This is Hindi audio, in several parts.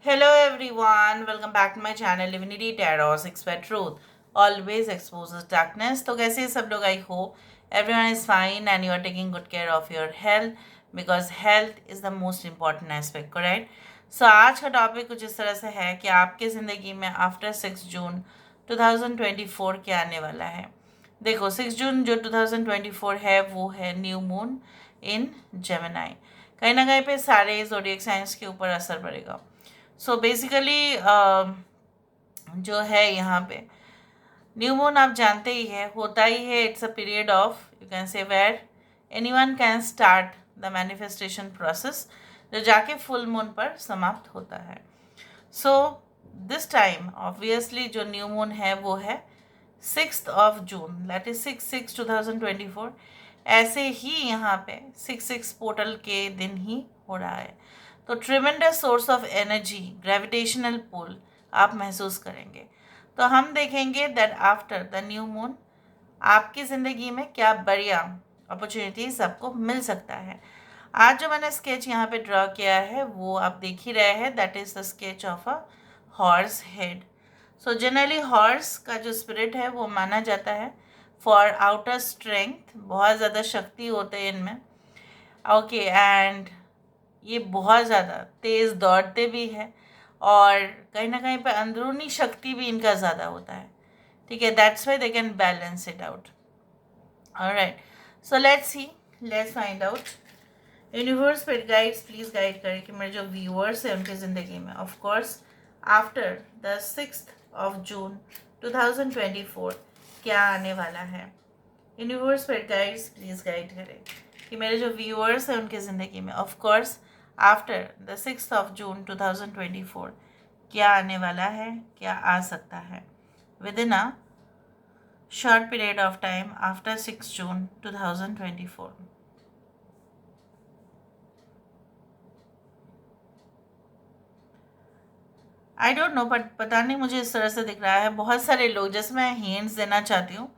Hello everyone, welcome back to my channel Divinity Tarot 6 by Truth. Always exposes darkness. तो कैसे सब लोग आई hope everyone is fine and you are taking good care of your health because health is the most important aspect, correct? So आज का टॉपिक कुछ इस तरह से है कि आपके ज़िंदगी में आफ्टर 6 जून 2024 क्या आने वाला है। देखो 6 जून जो 2024 है वो है न्यू मून इन जेमिनाई। कहीं ना कहीं पे सारे ज़ोडिएक साइंस के ऊपर असर पड़ेगा। सो बेसिकली जो है यहाँ पे न्यू मून आप जानते ही है होता ही है। It's a period of you can say where anyone can start the manifestation process जो जाके फुल मून पर समाप्त होता है। सो दिस टाइम ऑब्वियसली जो न्यू मून है वो है 6 जून, दैट इज 6/6/2024। ऐसे ही यहाँ पे 6/6 पोर्टल के दिन ही हो रहा है। तो tremendous source of energy gravitational pull आप महसूस करेंगे। तो हम देखेंगे that after the new moon आपकी ज़िंदगी में क्या बढ़िया अपॉर्चुनिटीज़ आपको मिल सकता है। आज जो मैंने स्केच यहाँ पे ड्रॉ किया है वो आप देख ही रहे हैं, that is the sketch of a horse head. So generally horse का जो स्पिरिट है वो माना जाता है फॉर आउटर स्ट्रेंथ, बहुत ज़्यादा शक्ति होते हैं इनमें। ओके एंड ये बहुत ज़्यादा तेज़ दौड़ते भी हैं और कहीं ना कहीं पे अंदरूनी शक्ति भी इनका ज़्यादा होता है। ठीक है, that's why they can balance it out. Alright, so let's see, let's find out. Universe पर गाइड्स प्लीज़ गाइड करें कि मेरे जो व्यूअर्स हैं उनकी ज़िंदगी में ऑफ कोर्स आफ्टर द 6 जून 2024 क्या आने वाला है। यूनिवर्स पर गाइड्स प्लीज़ गाइड करें कि मेरे जो व्यूअर्स हैं उनकी ज़िंदगी में ऑफ कोर्स आफ्टर द 6 जून 2024 क्या आने वाला है, क्या आ सकता है with in a short period of time after 6 June 2024। I don't know but पता नहीं मुझे इस तरह से दिख रहा है। बहुत सारे लोग, जैसे मैं हिंट्स देना चाहती हूँ,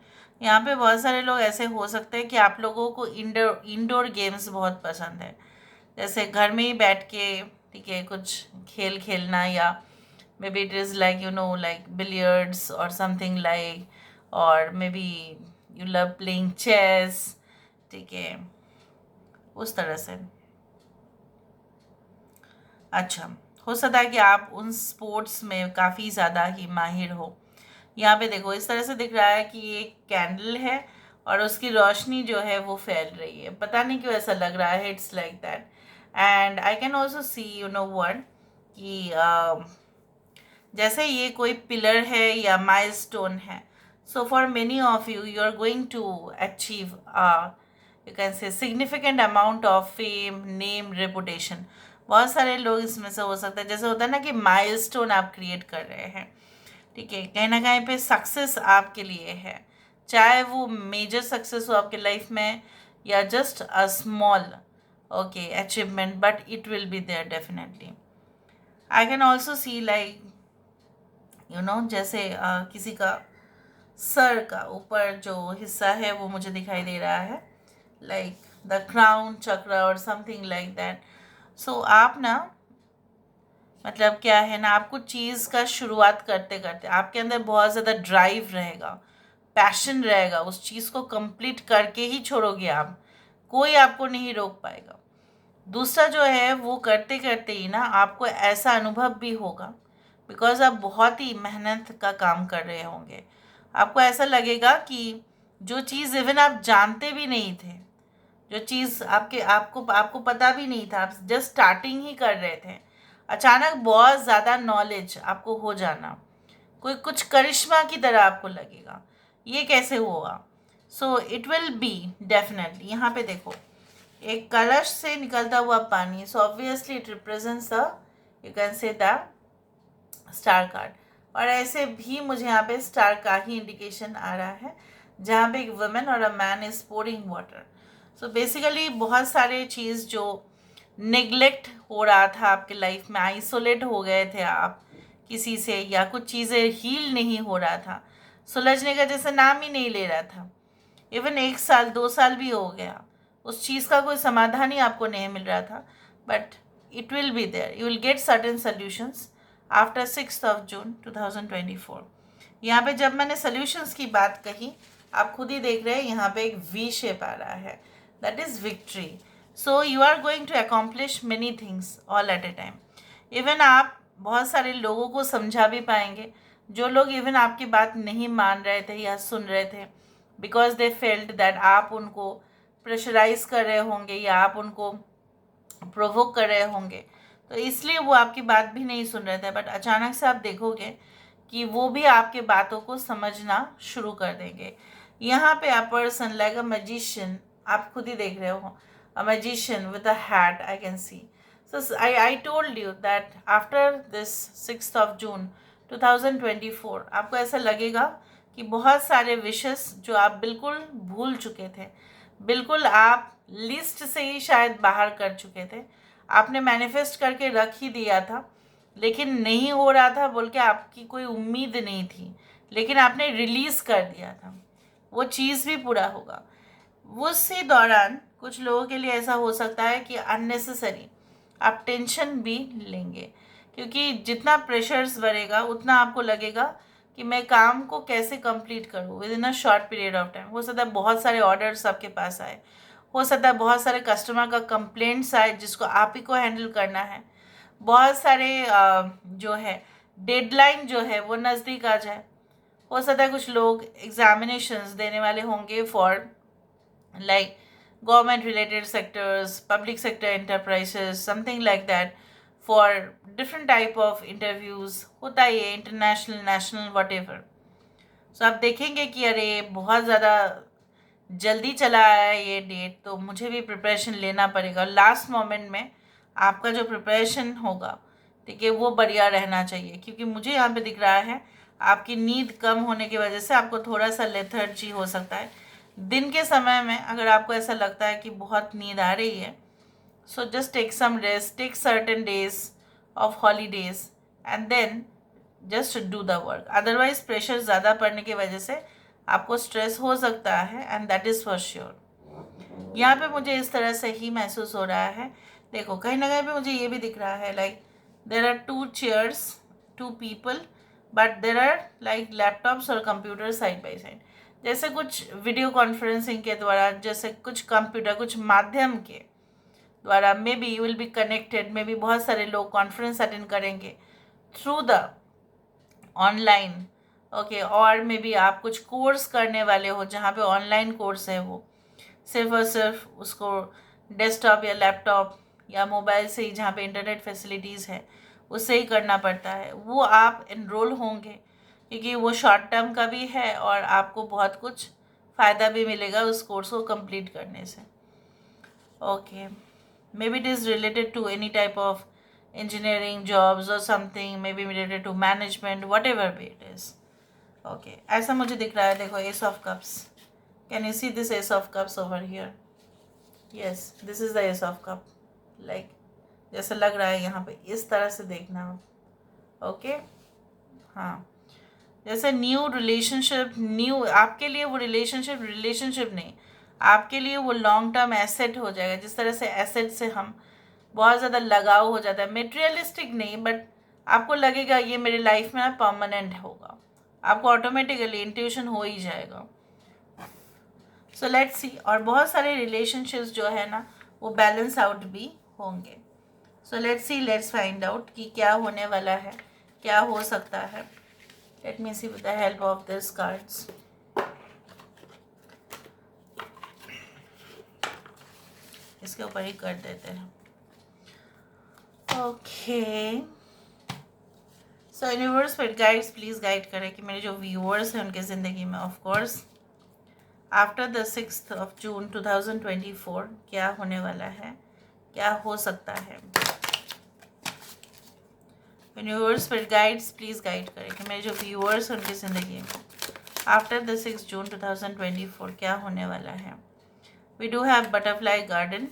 यहाँ पे बहुत सारे लोग ऐसे हो सकते हैं कि आप लोगों को इंडोर इंडोर गेम्स बहुत पसंद है, जैसे घर में ही बैठ के ठीक है कुछ खेल खेलना, या maybe it is like like billiards और समथिंग लाइक, और maybe you love playing chess. ठीक है, उस तरह से। अच्छा, हो सकता है कि आप उन स्पोर्ट्स में काफ़ी ज़्यादा ही माहिर हो। यहाँ पे देखो इस तरह से दिख रहा है कि ये कैंडल है और उसकी रोशनी जो है वो फैल रही है, पता नहीं क्यों ऐसा लग रहा है, it's like that. And I can also see one कि जैसे ये कोई पिलर है या माइलस्टोन है। So for many of you you are going to achieve you can say significant amount of fame, name, reputation. बहुत सारे लोग इसमें से हो सकता है, जैसे होता है ना कि माइलस्टोन आप क्रिएट कर रहे हैं। ठीक है, कहीं ना कहीं पे सक्सेस आपके लिए है, चाहे वो मेजर सक्सेस हो आपके लाइफ में या just a small okay achievement, but it will be there definitely. I can also see like जैसे किसी का सर का ऊपर जो हिस्सा है वो मुझे दिखाई दे रहा है, लाइक द क्राउन चक्र और समथिंग लाइक दैट। सो आप ना, मतलब क्या है ना, आप कुछ चीज़ का शुरुआत करते करते आपके अंदर बहुत ज़्यादा ड्राइव रहेगा, पैशन रहेगा, उस चीज़ को कंप्लीट करके ही छोड़ोगे आप, कोई आपको नहीं रोक पाएगा। दूसरा जो है वो करते करते ही ना आपको ऐसा अनुभव भी होगा, बिकॉज आप बहुत ही मेहनत का काम कर रहे होंगे। आपको ऐसा लगेगा कि जो चीज़ इवन आप जानते भी नहीं थे, जो चीज़ आपके आपको आपको पता भी नहीं था, आप जस्ट स्टार्टिंग ही कर रहे थे, अचानक बहुत ज़्यादा नॉलेज आपको हो जाना, कोई कुछ करिश्मा की तरह आपको लगेगा, ये कैसे हुआ। So it will be definitely. यहाँ पे देखो एक कलश से निकलता हुआ पानी, so obviously it represents the you can से द स्टार कार्ड। और ऐसे भी मुझे यहाँ पे स्टार का ही इंडिकेशन आ रहा है, जहाँ पे एक वुमेन और a man is pouring water. So basically बहुत सारे चीज़ जो नेग्लेक्ट हो रहा था आपके लाइफ में, आइसोलेट हो गए थे आप किसी से, या कुछ चीज़ें हील नहीं हो रहा था, सुलझने का जैसे नाम ही नहीं ले रहा था, इवन 1 साल 2 साल भी हो गया, उस चीज़ का कोई समाधान ही आपको नहीं मिल रहा था, but it will be there. You will get certain solutions after 6th of June 2024. यहाँ पे जब मैंने solutions की बात कही, आप खुद ही देख रहे हैं यहाँ पे एक V shape आ रहा है. That is victory. So you are going to accomplish many things all at a time. Even आप बहुत सारे लोगों को समझा भी पाएंगे, जो लोग इवन आपकी बात नहीं मान रहे थे या सुन रहे थे, बिकॉज दे फेल्ट दैट आप उनको प्रेशराइज कर रहे होंगे या आप उनको प्रोवोक कर रहे होंगे, तो इसलिए वो आपकी बात भी नहीं सुन रहे थे. बट अचानक से आप देखोगे कि वो भी आपके बातों को समझना शुरू कर देंगे. यहाँ पे a person like a magician, आप खुद ही देख रहे हो, a magician with a hat I can see. So I told you that after this 6th of June 2024 आपको ऐसा लगेगा कि बहुत सारे विशेस जो आप बिल्कुल भूल चुके थे, बिल्कुल आप लिस्ट से ही शायद बाहर कर चुके थे, आपने मैनिफेस्ट करके रख ही दिया था, लेकिन नहीं हो रहा था बोल के आपकी कोई उम्मीद नहीं थी, लेकिन आपने रिलीज़ कर दिया था, वो चीज़ भी पूरा होगा. उसी दौरान कुछ लोगों के लिए ऐसा हो सकता है कि अननेसेसरी आप टेंशन भी लेंगे, क्योंकि जितना प्रेशर्स बढ़ेगा उतना आपको लगेगा कि मैं काम को कैसे कंप्लीट करूँ with in a short period of time. हो सकता है बहुत सारे ऑर्डर्स आपके पास आए, हो सकता है बहुत सारे कस्टमर का कंप्लेंट्स आए जिसको आप ही को हैंडल करना है, बहुत सारे जो है डेडलाइन जो है वो नज़दीक आ जाए. हो सकता है कुछ लोग एग्जामिनेशंस देने वाले होंगे for like government related sectors, public sector enterprises, something like that, for different type of interviews होता ही है, इंटरनेशनल, नेशनल, वट एवर. सो आप देखेंगे कि अरे बहुत ज़्यादा जल्दी चला आया ये डेट, तो मुझे भी प्रिपरेशन लेना पड़ेगा. लास्ट मोमेंट में आपका जो प्रिपरेशन होगा, ठीक है, वो बढ़िया रहना चाहिए, क्योंकि मुझे यहाँ पे दिख रहा है आपकी नींद कम होने की वजह से आपको थोड़ा सा लेथर्जी हो सकता है. दिन के समय में अगर आपको ऐसा लगता है कि बहुत नींद आ रही है, so just take some rest, take certain days of holidays and then just do the work. Otherwise pressure ज़्यादा पड़ने की वजह से आपको स्ट्रेस हो सकता है, and that is for sure. यहाँ पे मुझे इस तरह से ही महसूस हो रहा है. देखो कहीं ना कहीं पे मुझे ये भी दिख रहा है like there are 2 chairs, 2 people, but there are like laptops और कंप्यूटर साइड बाई साइड. जैसे कुछ वीडियो कॉन्फ्रेंसिंग के द्वारा, जैसे कुछ कंप्यूटर, कुछ माध्यम के द्वारा may be you will be connected, may be बहुत सारे लोग कॉन्फ्रेंस अटेंड करेंगे थ्रू द ऑनलाइन. ओके, और मे बी आप कुछ कोर्स करने वाले हो जहाँ पे ऑनलाइन कोर्स है, वो सिर्फ और सिर्फ उसको डेस्कटॉप या लैपटॉप या मोबाइल से ही, जहाँ पे इंटरनेट फैसिलिटीज़ है उससे ही करना पड़ता है, वो आप एनरोल होंगे, क्योंकि वो शॉर्ट टर्म का भी है और आपको बहुत कुछ फ़ायदा भी मिलेगा उस कोर्स को कंप्लीट करने से. Okay, maybe it is related to any type of engineering jobs or something, maybe related to management, whatever be it is. Okay, ऐसा मुझे दिख रहा है. देखो Ace of Cups. Can you see this Ace of Cups over here? Yes, this is the Ace of Cup. Like जैसे लग रहा है यहाँ पे, इस तरह से देखना आप. ओके, हाँ, जैसे न्यू रिलेशनशिप, न्यू आपके लिए वो रिलेशनशिप नहीं, आपके लिए वो लॉन्ग टर्म एसेट हो जाएगा. जिस तरह से एसेट से हम बहुत ज़्यादा लगाव हो जाता है, मेटेरियलिस्टिक नहीं, बट आपको लगेगा ये मेरी लाइफ में ना परमानेंट होगा, आपको ऑटोमेटिकली इंट्यूशन हो ही जाएगा. सो लेट्स सी. और बहुत सारे रिलेशनशिप्स जो है ना वो बैलेंस आउट भी होंगे. So let's see, let's find out कि क्या होने वाला है, क्या हो सकता है. Let me see with the help of this cards. इसके ऊपर ही कर देते हैं. ओके, सो यूनिवर्स फिर गाइड्स प्लीज़ गाइड करें कि मेरे जो व्यूअर्स हैं उनके ज़िंदगी में of course after the 6th of June 2024 क्या होने वाला है, क्या हो सकता है. यूनिवर्स फिर गाइड्स प्लीज़ गाइड करें कि मेरे जो व्यूअर्स हैं उनकी ज़िंदगी में आफ्टर द 6th June 2024 क्या होने वाला है. We do have butterfly garden,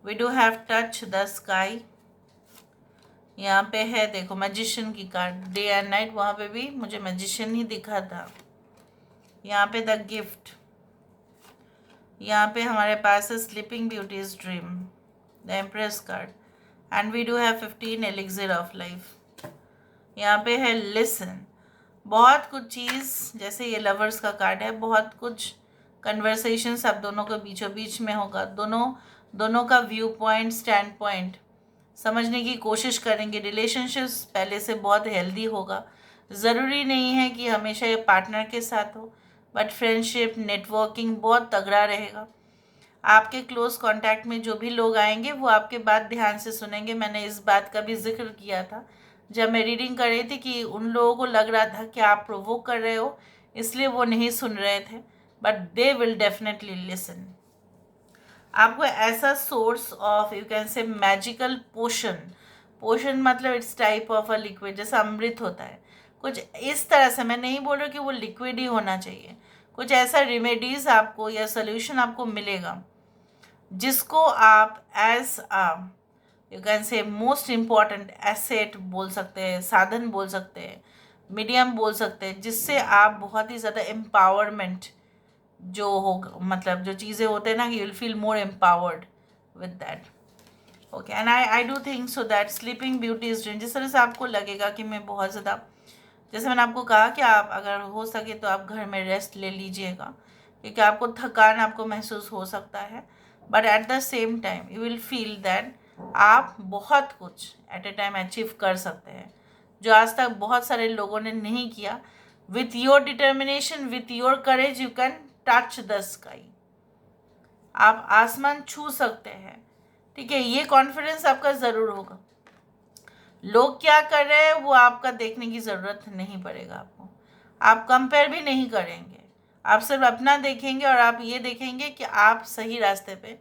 we do have touch the sky. यहाँ पे है देखो मैजिशियन की कार्ड, डे एंड नाइट, वहाँ पे भी मुझे मैजिशियन ही दिखा था. यहाँ पे द गिफ्ट, यहाँ पे हमारे पास है sleeping beauties dream, the empress card, and we do have 15 elixir of life. यहाँ पे है लिसन, बहुत कुछ चीज़, जैसे ये लवर्स का कार्ड है, बहुत कुछ कन्वर्सेशंस आप दोनों के बीचों बीच में होगा। दोनों का व्यू पॉइंट, स्टैंड पॉइंट समझने की कोशिश करेंगे। रिलेशनशिप्स पहले से बहुत हेल्दी होगा। ज़रूरी नहीं है कि हमेशा ये पार्टनर के साथ हो, बट फ्रेंडशिप, नेटवर्किंग बहुत तगड़ा रहेगा। आपके क्लोज कांटेक्ट में जो भी लोग आएंगे वो आपके बात ध्यान से सुनेंगे। मैंने इस बात का भी जिक्र किया था जब मैं रीडिंग कर रही थी कि उन लोगों को लग रहा था कि आप प्रोवोक कर रहे हो, इसलिए वो नहीं सुन रहे थे, but they will definitely listen. आपको ऐसा source of, you can say magical potion मतलब it's type of a liquid, जैसा अमृत होता है, कुछ इस तरह से। मैं नहीं बोल रही कि वो लिक्विड ही होना चाहिए, कुछ ऐसा रेमेडीज आपको या सोल्यूशन आपको मिलेगा जिसको आप as uh, you can say most important asset बोल सकते हैं, साधन बोल सकते हैं, मीडियम बोल सकते हैं, जिससे आप बहुत ही ज़्यादा एम्पावरमेंट जो होगा, मतलब जो चीज़ें होते हैं ना, you will feel more empowered with that. Okay, and I do think so that sleeping beauty is dream, जिस तरह से आपको लगेगा कि मैं बहुत ज़्यादा, जैसे मैंने आपको कहा कि आप अगर हो सके तो आप घर में रेस्ट ले लीजिएगा, क्योंकि आपको थकान आपको महसूस हो सकता है, but at the same time you will feel that आप बहुत कुछ एट ए टाइम अचीव कर सकते हैं जो आज तक बहुत सारे लोगों ने नहीं किया। With your determination, with your courage, you can touch the sky, आप आसमान छू सकते हैं। ठीक है, ये कॉन्फिडेंस आपका ज़रूर होगा। लोग क्या कर रहे हैं वो आपका देखने की ज़रूरत नहीं पड़ेगा आपको, आप कंपेयर भी नहीं करेंगे, आप सिर्फ अपना देखेंगे और आप ये देखेंगे कि आप सही रास्ते पे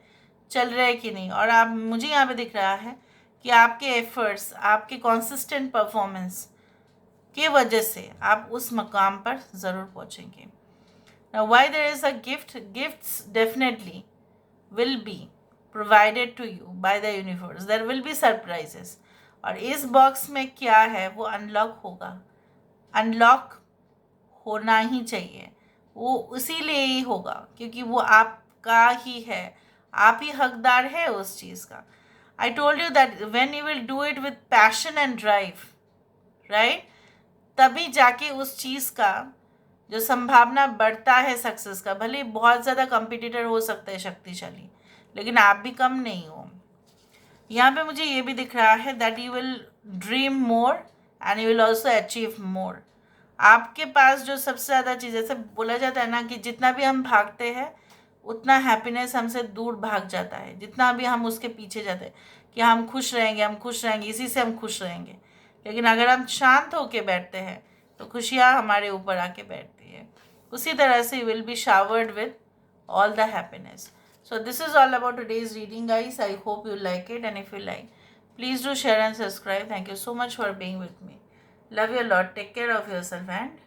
चल रहे हैं कि नहीं। और आप, मुझे यहाँ पे दिख रहा है कि आपके एफर्ट्स, आपके कॉन्सिस्टेंट परफॉर्मेंस की वजह से आप उस मकाम पर ज़रूर पहुँचेंगे। Now, why there is a gift? Gifts definitely will be provided to you by the universe. There will be surprises. और इस बॉक्स में क्या है वो अनलॉक होगा, अनलॉक होना ही चाहिए, वो इसीलिए ही होगा क्योंकि वो आपका ही है, आप ही हकदार है उस चीज़ का। I told you that when you will do it with passion and drive, right, तभी जाके उस चीज़ का जो संभावना बढ़ता है सक्सेस का। भले बहुत ज़्यादा कंपटीटर हो सकते हैं शक्तिशाली, लेकिन आप भी कम नहीं हो। यहाँ पे मुझे ये भी दिख रहा है that you will dream more and you will also achieve more. आपके पास जो सबसे ज़्यादा चीज़, जैसे बोला जाता है ना कि जितना भी हम भागते हैं उतना हैप्पीनेस हमसे दूर भाग जाता है, जितना भी हम उसके पीछे जाते हैं कि हम खुश रहेंगे, हम खुश रहेंगे, इसी से हम खुश रहेंगे। लेकिन अगर हम शांत होकर बैठते हैं तो खुशियाँ हमारे ऊपर आके बैठती है। उसी तरह से you will be showered with all the happiness. So this is all about today's reading, guys. I hope you like it, and if you like, please do share and subscribe. Thank you so much for being with me. Love you a lot. Take care of yourself and